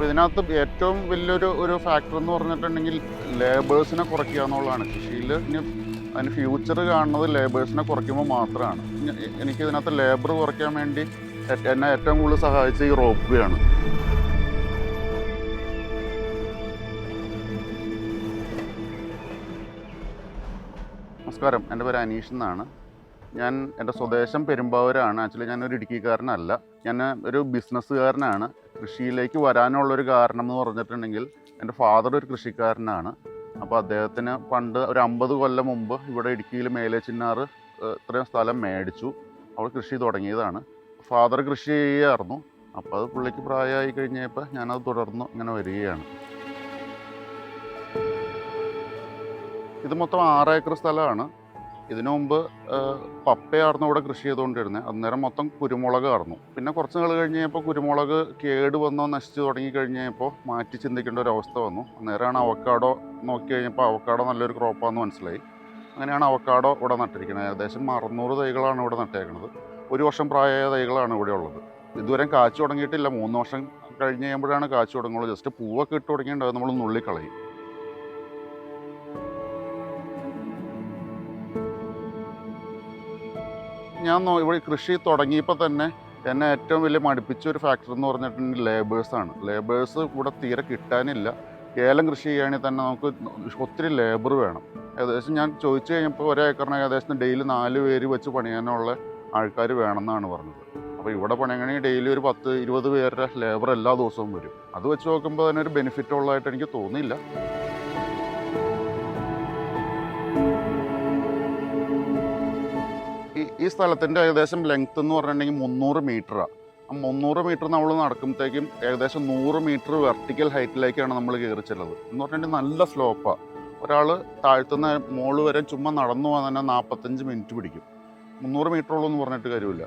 അപ്പോൾ ഇതിനകത്ത് ഏറ്റവും വലിയൊരു ഫാക്ടർ എന്ന് പറഞ്ഞിട്ടുണ്ടെങ്കിൽ ലേബേഴ്സിനെ കുറയ്ക്കുക എന്നുള്ളതാണ്. കൃഷിയിൽ ഇനി അതിന് ഫ്യൂച്ചർ കാണുന്നത് ലേബേഴ്സിനെ കുറയ്ക്കുമ്പോൾ മാത്രമാണ്. എനിക്ക് ഇതിനകത്ത് ലേബർ കുറയ്ക്കാൻ വേണ്ടി എന്നെ ഏറ്റവും കൂടുതൽ സഹായിച്ച ഈ റോപ്പ് വേ ആണ്. നമസ്കാരം, എൻ്റെ പേര് അനീഷ് എന്നാണ്. എൻ്റെ സ്വദേശം പെരുമ്പാവൂരാണ്. ആക്ച്വലി ഞാനൊരു ഇടുക്കിക്കാരനല്ല, ഞാൻ ഒരു ബിസിനസ്സുകാരനാണ്. കൃഷിയിലേക്ക് വരാനുള്ളൊരു കാരണം എന്ന് പറഞ്ഞിട്ടുണ്ടെങ്കിൽ എൻ്റെ ഫാദർ ഒരു കൃഷിക്കാരനാണ്. അപ്പോൾ അദ്ദേഹത്തിന് പണ്ട് ഒരു 50 കൊല്ലം മുമ്പ് ഇവിടെ ഇടുക്കിയിൽ മേലേച്ചിന്നാറ് ഇത്രയും സ്ഥലം മേടിച്ചു. അവിടെ കൃഷി തുടങ്ങിയതാണ്. ഫാദർ കൃഷി ചെയ്യായിരുന്നു. അപ്പോൾ അത് പുള്ളിക്ക് പ്രായമായി കഴിഞ്ഞപ്പോൾ ഞാനത് തുടർന്ന് ഇങ്ങനെ വരികയാണ്. ഇത് മൊത്തം 6 ഏക്കർ സ്ഥലമാണ്. ഇതിനു മുമ്പ് പപ്പയായിരുന്നു ഇവിടെ കൃഷി ചെയ്തുകൊണ്ടിരുന്നത്. അന്നേരം മൊത്തം കുരുമുളകായിരുന്നു. പിന്നെ കുറച്ച് നാൾ കഴിഞ്ഞ് കഴിഞ്ഞപ്പോൾ കുരുമുളക് കേട് വന്നോ നശിച്ച് തുടങ്ങി കഴിഞ്ഞപ്പോൾ മാറ്റി ചിന്തിക്കേണ്ട ഒരു അവസ്ഥ വന്നു. അന്നേരമാണ് അവക്കാഡോ നോക്കി കഴിഞ്ഞപ്പോൾ അവക്കാഡോ നല്ലൊരു ക്രോപ്പാണെന്ന് മനസ്സിലായി. അങ്ങനെയാണ് അവക്കാഡോ ഇവിടെ നട്ടിരിക്കുന്നത്. ഏകദേശം 600 തൈകളാണ് ഇവിടെ നട്ടേക്കുന്നത്. 1 വർഷം പ്രായമായ തൈകളാണ് ഇവിടെ ഉള്ളത്. ഇതുവരെ കാച്ചു തുടങ്ങിയിട്ടില്ല. 3 വർഷം കഴിഞ്ഞ് കഴിയുമ്പോഴാണ് കാച്ചു തുടങ്ങുള്ളൂ. ജസ്റ്റ് പൂവൊക്കെ ഇട്ട് തുടങ്ങിയിട്ടുണ്ടാകും, നമ്മൾ നുള്ളിക്കളയും. ഞാൻ ഇവിടെ കൃഷി തുടങ്ങിയപ്പോൾ തന്നെ എന്നെ ഏറ്റവും വലിയ മടുപ്പിച്ച ഒരു ഫാക്ടർ എന്ന് പറഞ്ഞിട്ടുണ്ടെങ്കിൽ ലേബേഴ്സാണ്. ലേബേഴ്സ് ഇവിടെ തീരെ കിട്ടാനില്ല. ഏലം കൃഷി ചെയ്യുകയാണെങ്കിൽ തന്നെ നമുക്ക് ഒത്തിരി ലേബർ വേണം. ഏകദേശം ഞാൻ ചോദിച്ചു കഴിഞ്ഞപ്പോൾ 1 ഏക്കറിന് ഏകദേശം ഡെയിലി 4 പേര് വെച്ച് പണിയാനുള്ള ആൾക്കാർ വേണമെന്നാണ് പറഞ്ഞത്. അപ്പോൾ ഇവിടെ പണിയണമെങ്കിൽ ഡെയിലി ഒരു 10-20 പേരുടെ ലേബർ എല്ലാ ദിവസവും വരും. അത് വെച്ച് നോക്കുമ്പോൾ അതിനൊരു ബെനിഫിറ്റ് ഉള്ളതായിട്ട് എനിക്ക് തോന്നിയില്ല. ഈ സ്ഥലത്തിൻ്റെ ഏകദേശം ലെങ്ത്ത് എന്ന് പറഞ്ഞിട്ടുണ്ടെങ്കിൽ 300 മീറ്ററാണ്. ആ 300 മീറ്റർ നമ്മൾ നടക്കുമ്പോഴത്തേക്കും ഏകദേശം 100 മീറ്റർ വെർട്ടിക്കൽ ഹൈറ്റിലേക്കാണ് നമ്മൾ കയറി ചെല്ലുന്നത്. എന്ന് പറഞ്ഞിട്ടുണ്ടെങ്കിൽ നല്ല സ്ലോപ്പാണ്. ഒരാൾ താഴ്ത്തുന്ന മോള് വരെ ചുമ്മാ നടന്നു പോകാൻ തന്നെ 45 മിനിറ്റ് പിടിക്കും. 300 മീറ്റർ ഉള്ളൂ എന്ന് പറഞ്ഞിട്ട് കാര്യമില്ല.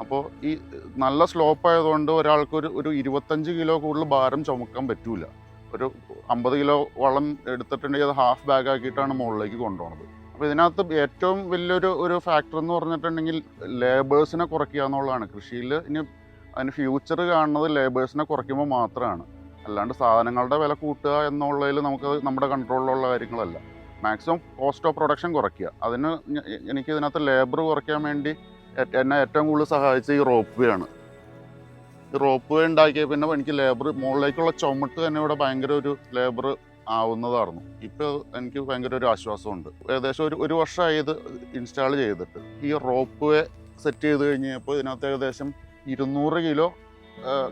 അപ്പോൾ ഈ നല്ല സ്ലോപ്പ് ആയതുകൊണ്ട് ഒരാൾക്ക് ഒരു 25 കിലോ കൂടുതൽ ഭാരം ചുമക്കാൻ പറ്റൂല. ഒരു 50 കിലോ വളം എടുത്തിട്ടുണ്ടെങ്കിൽ അത് ഹാഫ് ബാഗ് ആക്കിയിട്ടാണ് മുകളിലേക്ക് കൊണ്ടുപോകുന്നത്. അപ്പോൾ ഇതിനകത്ത് ഏറ്റവും വലിയൊരു ഫാക്ടർ എന്ന് പറഞ്ഞിട്ടുണ്ടെങ്കിൽ ലേബേഴ്സിനെ കുറയ്ക്കുക എന്നുള്ളതാണ്. കൃഷിയിൽ ഇനി അതിന് ഫ്യൂച്ചർ കാണുന്നത് ലേബേഴ്സിനെ കുറയ്ക്കുമ്പോൾ മാത്രമാണ്. അല്ലാണ്ട് സാധനങ്ങളുടെ വില കൂട്ടുക എന്നുള്ളതിൽ നമുക്കത് നമ്മുടെ കൺട്രോളിലുള്ള കാര്യങ്ങളല്ല. മാക്സിമം കോസ്റ്റ് ഓഫ് പ്രൊഡക്ഷൻ കുറയ്ക്കുക. അതിന് എനിക്ക് ഇതിനകത്ത് ലേബർ കുറയ്ക്കാൻ വേണ്ടി എന്നെ ഏറ്റവും കൂടുതൽ സഹായിച്ച ഈ റോപ്പ് വേ ആണ്. ഈ റോപ്പ് വേ ഉണ്ടാക്കിയ പിന്നെ എനിക്ക് ലേബർ മുകളിലേക്കുള്ള ചുമട്ട് തന്നെ ഇവിടെ ഭയങ്കര ഒരു ലേബർ ആവുന്നതായിരുന്നു. ഇപ്പോൾ എനിക്ക് ഭയങ്കര ഒരു ആശ്വാസമുണ്ട്. ഏകദേശം ഒരു വർഷമായി ഇത് ഇൻസ്റ്റാൾ ചെയ്തിട്ട്. ഈ റോപ്പ് വേ സെറ്റ് ചെയ്ത് കഴിഞ്ഞപ്പോൾ ഇതിനകത്ത് ഏകദേശം 200 കിലോ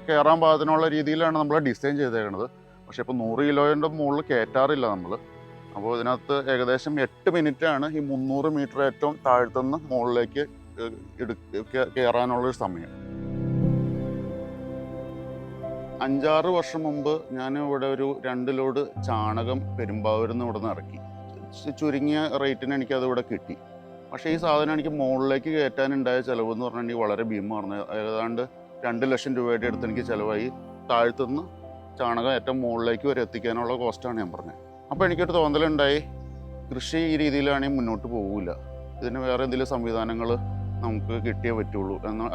കയറാൻ പാകത്തിനുള്ള രീതിയിലാണ് നമ്മൾ ഡിസൈൻ ചെയ്തേക്കുന്നത്. പക്ഷേ ഇപ്പോൾ 100 കിലോയുടെ മുകളിൽ കയറ്റാറില്ല നമ്മൾ. അപ്പോൾ ഇതിനകത്ത് ഏകദേശം 8 മിനിറ്റാണ് ഈ 300 മീറ്റർ ഏറ്റവും താഴ്ത്തുനിന്ന് മുകളിലേക്ക് കയറാനുള്ളൊരു സമയം. 5-6 വർഷം മുമ്പ് ഞാൻ ഇവിടെ ഒരു 2 ലോഡ് ചാണകം പെരുമ്പാവൂരിൽ നിന്ന് ഇവിടെ നിന്ന് ഇറക്കി. ചുരുങ്ങിയ റേറ്റിന് എനിക്കത് ഇവിടെ കിട്ടി. പക്ഷേ ഈ സാധനം എനിക്ക് മുകളിലേക്ക് കയറ്റാനുണ്ടായ ചിലവ് എന്ന് പറഞ്ഞിട്ടുണ്ടെങ്കിൽ വളരെ ഭീമമായിരുന്നു. ഏതാണ്ട് 2 ലക്ഷം രൂപയുടെ അടുത്ത് എനിക്ക് ചിലവായി. താഴ്ത്തുനിന്ന് ചാണകം ഏറ്റവും മുകളിലേക്ക് വരെ എത്തിക്കാനുള്ള കോസ്റ്റാണ് ഞാൻ പറഞ്ഞത്. അപ്പോൾ എനിക്കൊരു തോന്നലുണ്ടായി, കൃഷി ഈ രീതിയിലാണെങ്കിൽ മുന്നോട്ട് പോകില്ല. ഇതിന് വേറെ എന്തെങ്കിലും സംവിധാനങ്ങൾ നമുക്ക് കിട്ടിയേ പറ്റുള്ളൂ എന്ന്.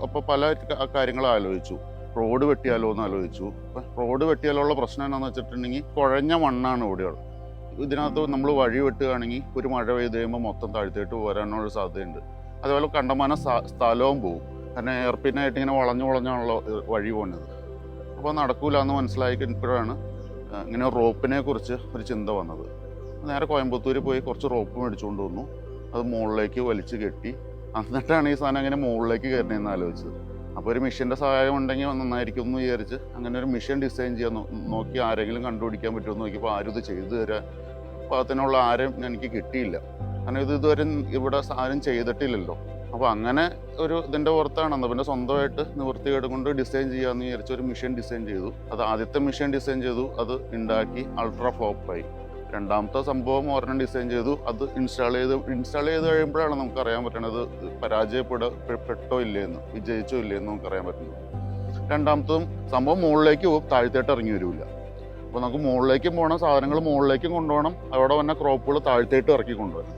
അപ്പോൾ പല കാര്യങ്ങൾ ആലോചിച്ചു. റോഡ് വെട്ടിയാലോ എന്ന് ആലോചിച്ചു. അപ്പം റോഡ് വെട്ടിയാലുള്ള പ്രശ്നം എന്താണെന്ന് വെച്ചിട്ടുണ്ടെങ്കിൽ കുഴഞ്ഞ മണ്ണാണ് ഇവിടെയുള്ളത്. ഇതിനകത്ത് നമ്മൾ വഴി വെട്ടുകയാണെങ്കിൽ ഒരു മഴ പെയ്ത് കഴിയുമ്പോൾ മൊത്തം താഴ്ത്തിയിട്ട് പോരാനുള്ള സാധ്യതയുണ്ട്. അതുപോലെ കണ്ടമാനം സ്ഥലവും പോകും. കാരണം എയർപിന്നായിട്ട് ഇങ്ങനെ വളഞ്ഞാണല്ലോ വഴി പോകുന്നത്. അപ്പോൾ നടക്കൂല എന്ന് മനസ്സിലായി കഴിഞ്ഞപ്പോഴാണ് ഇങ്ങനെ റോപ്പിനെ കുറിച്ച് ഒരു ചിന്ത വന്നത്. നേരെ കോയമ്പത്തൂർ പോയി കുറച്ച് റോപ്പ് മേടിച്ചുകൊണ്ട് വന്നു. അത് മുകളിലേക്ക് വലിച്ചു കെട്ടി. എന്നിട്ടാണ് ഈ സാധനം അങ്ങനെ മുകളിലേക്ക് കയറണമെന്ന് ആലോചിച്ചത്. അപ്പോൾ ഒരു മെഷീൻ്റെ സഹായം ഉണ്ടെങ്കിൽ നന്നായിരിക്കും എന്ന് വിചാരിച്ച് അങ്ങനെ ഒരു മെഷീൻ ഡിസൈൻ ചെയ്യാൻ നോക്കി. ആരെങ്കിലും കണ്ടുപിടിക്കാൻ പറ്റുമെന്ന് നോക്കിയപ്പോൾ ആരും ഇത് ചെയ്തു തരാൻ പാകത്തിനുള്ള ആരും എനിക്ക് കിട്ടിയില്ല. കാരണം ഇതുവരെ ഇവിടെ ആരും ചെയ്തിട്ടില്ലല്ലോ. അപ്പോൾ അങ്ങനെ ഒരു ഇതിൻ്റെ പുറത്താണ് പിന്നെ സ്വന്തമായിട്ട് നിവൃത്തികേട് കൊണ്ട് ഡിസൈൻ ചെയ്യാമെന്ന് വിചാരിച്ച ഒരു മെഷീൻ ഡിസൈൻ ചെയ്തു. അത് ആദ്യത്തെ മെഷീൻ ഡിസൈൻ ചെയ്തു, അത് ഉണ്ടാക്കി അൾട്രാ ഫ്ലോപ്പായി. രണ്ടാമത്തെ സംഭവം ഒരെണ്ണം ഡിസൈൻ ചെയ്തു, അത് ഇൻസ്റ്റാൾ ചെയ്ത് കഴിയുമ്പോഴാണ് നമുക്കറിയാൻ പറ്റണത് പരാജയപ്പെട്ടോ ഇല്ലേന്ന്, വിജയിച്ചോ ഇല്ലേന്ന് നമുക്കറിയാൻ പറ്റുന്നത്. രണ്ടാമത്തതും സംഭവം മുകളിലേക്ക് പോകും, താഴ്ത്തേട്ട് ഇറങ്ങി വരില്ല. അപ്പോൾ നമുക്ക് മുകളിലേക്കും പോകണം, സാധനങ്ങൾ മുകളിലേക്കും കൊണ്ടുപോകണം, അവിടെ വന്ന ക്രോപ്പുകൾ താഴ്ത്തേട്ട് ഇറക്കി കൊണ്ടുവരണം.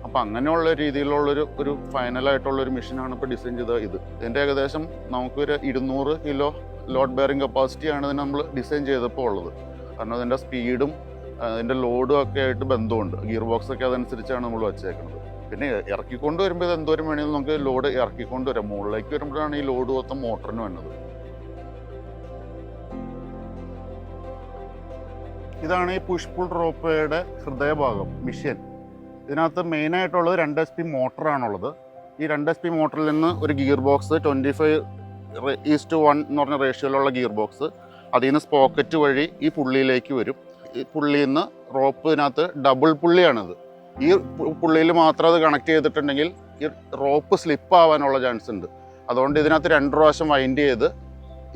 അപ്പം അങ്ങനെയുള്ള രീതിയിലുള്ളൊരു ഫൈനലായിട്ടുള്ളൊരു മെഷീനാണ് ഇപ്പോൾ ഡിസൈൻ ചെയ്തത്. ഇതിൻ്റെ ഏകദേശം നമുക്കൊരു 200 കിലോ ലോഡ് ബെയറിംഗ് കപ്പാസിറ്റിയാണ് ഇതിന് നമ്മൾ ഡിസൈൻ ചെയ്തപ്പോൾ ഉള്ളത്. കാരണം അതിൻ്റെ സ്പീഡും അതിൻ്റെ ലോഡും ഒക്കെ ആയിട്ട് ബന്ധമുണ്ട്. ഗിയർ ബോക്സ് ഒക്കെ അതനുസരിച്ചാണ് നമ്മൾ വച്ചേക്കുന്നത്. പിന്നെ ഇറക്കിക്കൊണ്ട് വരുമ്പോൾ ഇത് എന്തോരം വേണമെങ്കിലും നമുക്ക് ലോഡ് ഇറക്കിക്കൊണ്ട് വരാം. മുകളിലേക്ക് വരുമ്പോഴാണ് ഈ ലോഡ് മൊത്തം മോട്ടറിന് വന്നത്. ഇതാണ് ഈ പുഷ് പുൾ റോപ്പയുടെ ഹൃദയഭാഗം, മിഷ്യൻ. ഇതിനകത്ത് മെയിനായിട്ടുള്ളത് 2 HP മോട്ടറാണുള്ളത്. ഈ 2 HP മോട്ടറിൽ നിന്ന് ഒരു ഗിയർ ബോക്സ് 25:1 എന്ന് പറഞ്ഞ റേഷ്യോയിലുള്ള ഗിയർ ബോക്സ്, അതിൽ നിന്ന് സ്പോക്കറ്റ് വഴി ഈ പുള്ളിയിലേക്ക് വരും. ഈ പുള്ളിയിൽ നിന്ന് റോപ്പ്, ഇതിനകത്ത് ഡബിൾ പുള്ളിയാണിത്. ഈ പുള്ളിയിൽ മാത്രം അത് കണക്ട് ചെയ്തിട്ടുണ്ടെങ്കിൽ ഈ റോപ്പ് സ്ലിപ്പ് ആവാനുള്ള ചാൻസ് ഉണ്ട്. അതുകൊണ്ട് ഇതിനകത്ത് 2 പ്രാവശ്യം വൈൻഡ് ചെയ്ത്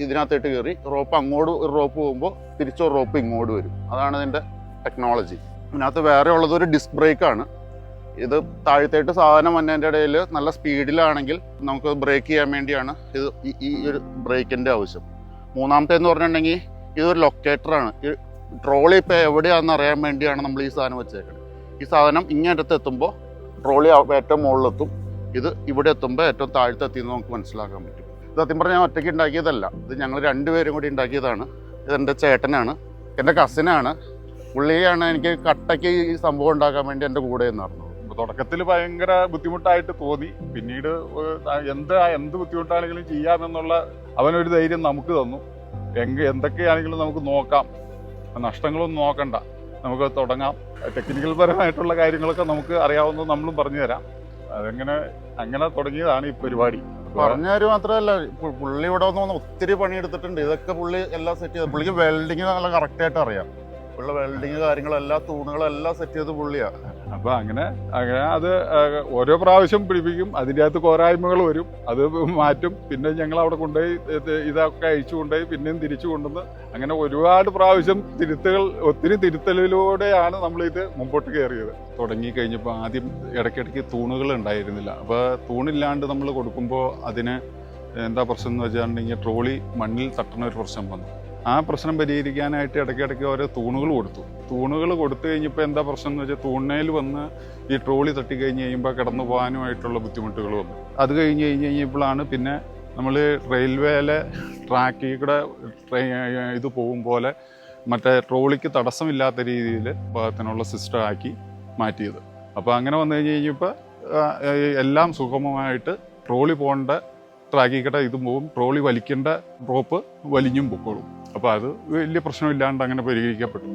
ഇതിനകത്തിട്ട് കയറി റോപ്പ് അങ്ങോട്ട് റോപ്പ് പോകുമ്പോൾ തിരിച്ചൊരു റോപ്പ് ഇങ്ങോട്ട് വരും. അതാണ് ഇതിൻ്റെ ടെക്നോളജി. ഇതിനകത്ത് വേറെ ഉള്ളത് ഒരു ഡിസ്ക് ബ്രേക്കാണ്. ഇത് താഴത്തേട്ട് സാധനം വന്നതിൻ്റെ ഇടയിൽ നല്ല സ്പീഡിലാണെങ്കിൽ നമുക്ക് ബ്രേക്ക് ചെയ്യാൻ വേണ്ടിയാണ് ഇത് ഈ ഒരു ബ്രേക്കിൻ്റെ ആവശ്യം. മൂന്നാമത്തെ എന്ന് പറഞ്ഞിട്ടുണ്ടെങ്കിൽ ഇതൊരു ലൊക്കേറ്ററാണ്. ഈ ട്രോളി ഇപ്പോൾ എവിടെയാണെന്ന് അറിയാൻ വേണ്ടിയാണ് നമ്മൾ ഈ സാധനം വെച്ചേക്കുന്നത്. ഈ സാധനം ഇങ്ങേറ്റത്ത് എത്തുമ്പോൾ ട്രോളി ഏറ്റവും മുകളിലെത്തും, ഇത് ഇവിടെ എത്തുമ്പോൾ ഏറ്റവും താഴത്തെത്തിയെന്ന് നമുക്ക് മനസ്സിലാക്കാൻ പറ്റും. ഇത് സത്യം പറഞ്ഞാൽ ഞാൻ ഒറ്റയ്ക്ക് ഉണ്ടാക്കിയതല്ല, ഇത് ഞങ്ങൾ 2 പേരും കൂടി ഉണ്ടാക്കിയതാണ്. ഇതെൻ്റെ ചേട്ടനാണ്, എൻ്റെ കസിനാണ്. പുള്ളിയാണ് എനിക്ക് കട്ടയ്ക്ക് ഈ സംഭവം ഉണ്ടാക്കാൻ വേണ്ടി എൻ്റെ കൂടെ എന്ന് പറഞ്ഞു. തുടക്കത്തിൽ ഭയങ്കര ബുദ്ധിമുട്ടായിട്ട് തോന്നി. പിന്നീട് എന്ത് ബുദ്ധിമുട്ടാണെങ്കിലും ചെയ്യാമെന്നുള്ള അവനൊരു ധൈര്യം നമുക്ക് തന്നു. എന്തൊക്കെയാണെങ്കിലും നമുക്ക് നോക്കാം, നഷ്ടങ്ങളൊന്നും നോക്കണ്ട, നമുക്ക് തുടങ്ങാം. ടെക്നിക്കൽ പരമായിട്ടുള്ള കാര്യങ്ങളൊക്കെ നമുക്ക് അറിയാവുന്നത് നമ്മളും പറഞ്ഞു തരാം. അങ്ങനെ തുടങ്ങിയതാണ് ഈ പരിപാടി. പറഞ്ഞാല് മാത്രമല്ല, പുള്ളി ഇവിടെ വന്ന് ഒത്തിരി പണിയെടുത്തിട്ടുണ്ട്. ഇതൊക്കെ പുള്ളി എല്ലാം സെറ്റ് ചെയ്ത്, പുള്ളിക്ക് വെൽഡിങ് നല്ല കറക്റ്റായിട്ട് അറിയാം. ഉള്ള വെൽഡിങ് കാര്യങ്ങളെല്ലാം തൂണുകളെല്ലാം സെറ്റ് ചെയ്ത് പുള്ളിയാണ്. അപ്പൊ അങ്ങനെ അത് ഓരോ പ്രാവശ്യം പിടിപ്പിക്കും. അതിൻ്റെ അകത്ത് പോരായ്മകൾ വരും, അത് മാറ്റും. പിന്നെ ഞങ്ങൾ അവിടെ കൊണ്ടുപോയി ഇതൊക്കെ അഴിച്ചു കൊണ്ടുപോയി പിന്നെയും തിരിച്ചു കൊണ്ടുവന്ന് അങ്ങനെ ഒരുപാട് പ്രാവശ്യം ഒത്തിരി തിരുത്തലിലൂടെയാണ് നമ്മളിത് മുമ്പോട്ട് കയറിയത്. തുടങ്ങി കഴിഞ്ഞപ്പോൾ ആദ്യം ഇടയ്ക്കിടയ്ക്ക് തൂണുകൾ ഉണ്ടായിരുന്നില്ല. അപ്പോൾ തൂണില്ലാണ്ട് നമ്മൾ കൊടുക്കുമ്പോൾ അതിന് എന്താ പ്രശ്നം എന്ന് വെച്ചിട്ടുണ്ടെങ്കിൽ ട്രോളി മണ്ണിൽ തട്ടുന്ന ഒരു പ്രശ്നം വന്നു. ആ പ്രശ്നം പരിഹരിക്കാനായിട്ട് ഇടയ്ക്കിടയ്ക്ക് ഓരോ തൂണുകൾ കൊടുത്തു കഴിഞ്ഞപ്പോൾ എന്താ പ്രശ്നം എന്ന് വെച്ചാൽ തൂണയിൽ വന്ന് ഈ ട്രോളി തട്ടിക്കഴിഞ്ഞ് കഴിയുമ്പോൾ കിടന്നു പോകാനുമായിട്ടുള്ള ബുദ്ധിമുട്ടുകൾ വന്നു. അത് കഴിഞ്ഞപ്പോഴാണ് പിന്നെ നമ്മൾ റെയിൽവേയിലെ ട്രാക്കിൽ കൂടെ ഇത് പോകും പോലെ മറ്റേ ട്രോളിക്ക് തടസ്സമില്ലാത്ത രീതിയിൽ ഭാഗത്തിനുള്ള സിസ്റ്റം ആക്കി മാറ്റിയത്. അപ്പോൾ അങ്ങനെ വന്നു കഴിഞ്ഞപ്പോൾ എല്ലാം സുഗമമായിട്ട് ട്രോളി പോകേണ്ട ട്രാക്കിക്കട ഇതും പോകും, ട്രോളി വലിക്കേണ്ട റോപ്പ് വലിഞ്ഞും പൊക്കോളും. അപ്പോൾ അത് വലിയ പ്രശ്നമില്ലാണ്ട് അങ്ങനെ പരിഹരിക്കപ്പെട്ടു.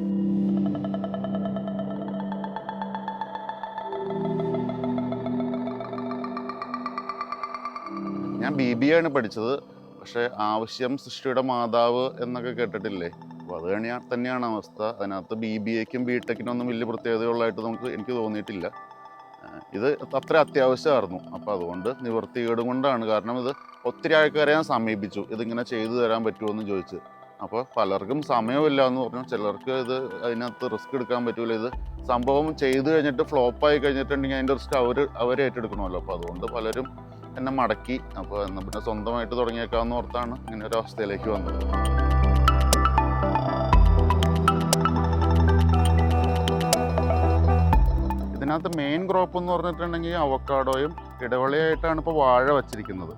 ഞാൻ BBA ആണ് പഠിച്ചത്. പക്ഷേ ആവശ്യം സൃഷ്ടിയുടെ മാതാവ് എന്നൊക്കെ കേട്ടിട്ടില്ലേ? അപ്പോൾ അത് തന്നെയാണ് അവസ്ഥ. അതിനകത്ത് BBAക്കും BTECനും ഒന്നും വലിയ പ്രത്യേകതകളായിട്ട് എനിക്ക് തോന്നിയിട്ടില്ല. ഇത് അത്ര അത്യാവശ്യമായിരുന്നു. അപ്പോൾ അതുകൊണ്ട് നിവൃത്തികേടും കൊണ്ടാണ്. കാരണം ഇത് ഒത്തിരി ആൾക്കാരെ ഞാൻ സമീപിച്ചു, ഇതിങ്ങനെ ചെയ്തു തരാൻ പറ്റുമോ എന്ന് ചോദിച്ച്. അപ്പോൾ പലർക്കും സമയമില്ല എന്ന് പറഞ്ഞു. ചിലർക്ക് ഇത് അതിനകത്ത് റിസ്ക് എടുക്കാൻ പറ്റൂല. ഇത് സംഭവം ചെയ്തു കഴിഞ്ഞിട്ട് ഫ്ലോപ്പായി കഴിഞ്ഞിട്ടുണ്ടെങ്കിൽ അതിൻ്റെ റിസ്ക് അവർ ഏറ്റെടുക്കണമല്ലോ. അപ്പോൾ അതുകൊണ്ട് പലരും എന്നെ മടക്കി. അപ്പോൾ എന്നാൽ പിന്നെ സ്വന്തമായിട്ട് തുടങ്ങിയേക്കാമെന്ന് ഓർത്താണ് ഇങ്ങനെ ഒരു അവസ്ഥയിലേക്ക് വന്നത്. ഇതിനകത്ത് മെയിൻ ക്രോപ്പ് എന്ന് പറഞ്ഞിട്ടുണ്ടെങ്കിൽ അവക്കാഡോയും ഇടവിളയായിട്ടാണ് ഇപ്പോൾ വാഴ വച്ചിരിക്കുന്നത്.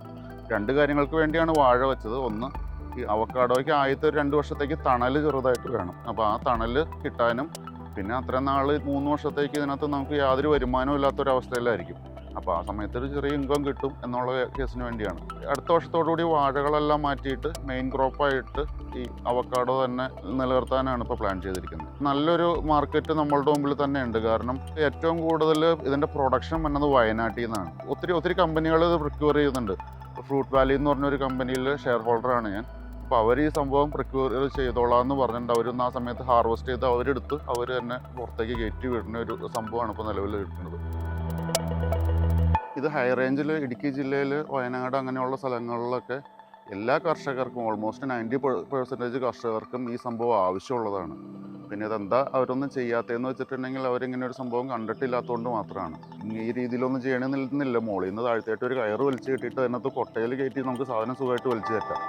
2 കാര്യങ്ങൾക്ക് വേണ്ടിയാണ് വാഴ വെച്ചത്. ഒന്ന്, ഈ അവക്കാഡോയ്ക്ക് ആദ്യത്തെ ഒരു 2 വർഷത്തേക്ക് തണൽ ചെറുതായിട്ട് വേണം. അപ്പോൾ ആ തണൽ കിട്ടാനും പിന്നെ അത്രയും നാൾ 3 വർഷത്തേക്ക് ഇതിനകത്ത് നമുക്ക് യാതൊരു വരുമാനവും ഇല്ലാത്തൊരവസ്ഥയിലായിരിക്കും. അപ്പോൾ ആ സമയത്ത് ഒരു ചെറിയ ഇൻകം കിട്ടും എന്നുള്ള കേസിന് വേണ്ടിയാണ്. അടുത്ത വർഷത്തോടുകൂടി വാഴകളെല്ലാം മാറ്റിയിട്ട് മെയിൻ ക്രോപ്പായിട്ട് ഈ അവക്കാഡോ തന്നെ നിലനിർത്താനാണ് ഇപ്പോൾ പ്ലാൻ ചെയ്തിരിക്കുന്നത്. നല്ലൊരു മാർക്കറ്റ് നമ്മളുടെ മുമ്പിൽ തന്നെ ഉണ്ട്. കാരണം ഏറ്റവും കൂടുതൽ ഇതിൻ്റെ പ്രൊഡക്ഷൻ വന്നത് വയനാട്ടിൽ നിന്നാണ്. ഒത്തിരി കമ്പനികൾ ഇത് പ്രിക്യൂർ ചെയ്യുന്നുണ്ട്. ഫ്രൂട്ട് വാലി എന്ന് പറഞ്ഞൊരു കമ്പനിയിൽ ഷെയർ ഹോൾഡറാണ് ഞാൻ. അപ്പോൾ അവർ ഈ സംഭവം പ്രിക്യൂർ ചെയ്തോളാം എന്ന് പറഞ്ഞിട്ടുണ്ട്. അവരൊന്ന് ആ സമയത്ത് ഹാർവെസ്റ്റ് ചെയ്ത് അവരെടുത്ത് അവർ തന്നെ പുറത്തേക്ക് കയറ്റി വിടുന്ന ഒരു സംഭവമാണ് ഇപ്പോൾ നിലവിൽ കിട്ടുന്നത്. ഇത് ഹൈ റേഞ്ചിൽ ഇടുക്കി ജില്ലയിൽ വയനാട് അങ്ങനെയുള്ള സ്ഥലങ്ങളിലൊക്കെ എല്ലാ കർഷകർക്കും ഓൾമോസ്റ്റ് 90% കർഷകർക്കും ഈ സംഭവം ആവശ്യമുള്ളതാണ്. പിന്നെ ഇതെന്താ അവരൊന്നും ചെയ്യാത്തതെന്ന് വെച്ചിട്ടുണ്ടെങ്കിൽ അവരിങ്ങനെ ഒരു സംഭവം കണ്ടിട്ടില്ലാത്തതുകൊണ്ട് മാത്രമാണ്. ഈ രീതിയിലൊന്നും ചെയ്യണമെന്നില്ല. മുകളിൽ നിന്ന് താഴത്തേട്ട് ഒരു കയറ് വലിച്ചു കെട്ടിയിട്ട് അതിനകത്ത് കൊട്ടയിൽ കയറ്റി നമുക്ക് സാധനം സുഖമായിട്ട് വലിച്ചു കയറ്റാം.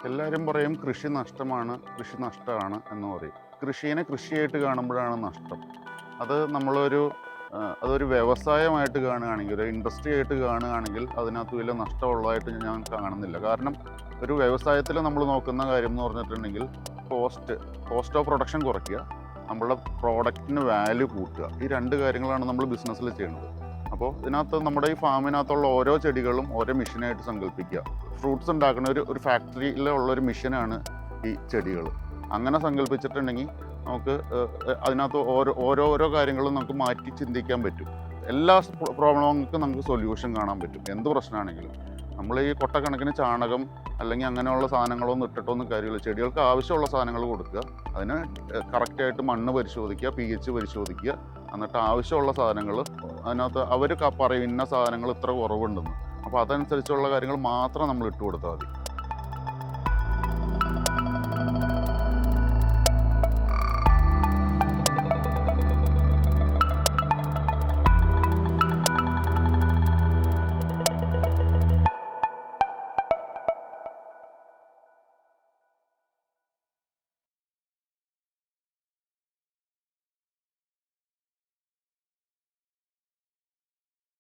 എല്ലാവരും പറയും കൃഷി നഷ്ടമാണ് എന്ന് പറയും. കൃഷിയെ കൃഷിയായിട്ട് കാണുമ്പോഴാണ് നഷ്ടം. അത് നമ്മളൊരു അതൊരു വ്യവസായമായിട്ട് കാണുകയാണെങ്കിൽ, ഒരു ഇൻഡസ്ട്രി ആയിട്ട് കാണുകയാണെങ്കിൽ അതിനകത്ത് വലിയ നഷ്ടമുള്ളതായിട്ട് ഞാൻ കാണുന്നില്ല. കാരണം ഒരു വ്യവസായത്തിൽ നമ്മൾ നോക്കുന്ന കാര്യം എന്ന് പറഞ്ഞിട്ടുണ്ടെങ്കിൽ കോസ്റ്റ് ഓഫ് പ്രൊഡക്ഷൻ കുറയ്ക്കുക, നമ്മളുടെ പ്രോഡക്റ്റിന് വാല്യൂ കൂട്ടുക. ഈ രണ്ട് കാര്യങ്ങളാണ് നമ്മൾ ബിസിനസ്സിൽ ചെയ്യുന്നത്. അപ്പോൾ ഇതിനകത്ത് നമ്മുടെ ഈ ഫാമിനകത്തുള്ള ഓരോ ചെടികളും ഓരോ മെഷീനായിട്ട് സങ്കല്പിക്കുക. ഫ്രൂട്ട്സ് ഉണ്ടാക്കുന്ന ഒരു ഫാക്ടറിയിലുള്ളൊരു മെഷീനാണ് ഈ ചെടികൾ. അങ്ങനെ സങ്കല്പിച്ചിട്ടുണ്ടെങ്കിൽ നമുക്ക് അതിനകത്ത് ഓരോരോ കാര്യങ്ങളും നമുക്ക് മാറ്റി ചിന്തിക്കാൻ പറ്റും. എല്ലാ പ്രോബ്ലങ്ങൾക്കും നമുക്ക് സൊല്യൂഷൻ കാണാൻ പറ്റും. എന്ത് പ്രശ്നമാണെങ്കിലും നമ്മൾ ഈ കൊട്ടക്കണക്കിന് ചാണകം അല്ലെങ്കിൽ അങ്ങനെയുള്ള സാധനങ്ങളൊന്നും ഇട്ടിട്ടൊന്നും കാര്യമില്ല. ചെടികൾക്ക് ആവശ്യമുള്ള സാധനങ്ങൾ കൊടുക്കുക, അതിന് കറക്റ്റായിട്ട് മണ്ണ് പരിശോധിക്കുക, pH പരിശോധിക്കുക, എന്നിട്ട് ആവശ്യമുള്ള സാധനങ്ങൾ അതിനകത്ത് അവർ പറയും ഇന്ന സാധനങ്ങൾ ഇത്ര കുറവുണ്ടെന്ന്. അപ്പോൾ അതനുസരിച്ചുള്ള കാര്യങ്ങൾ മാത്രം നമ്മൾ ഇട്ട് കൊടുത്താൽ മതി.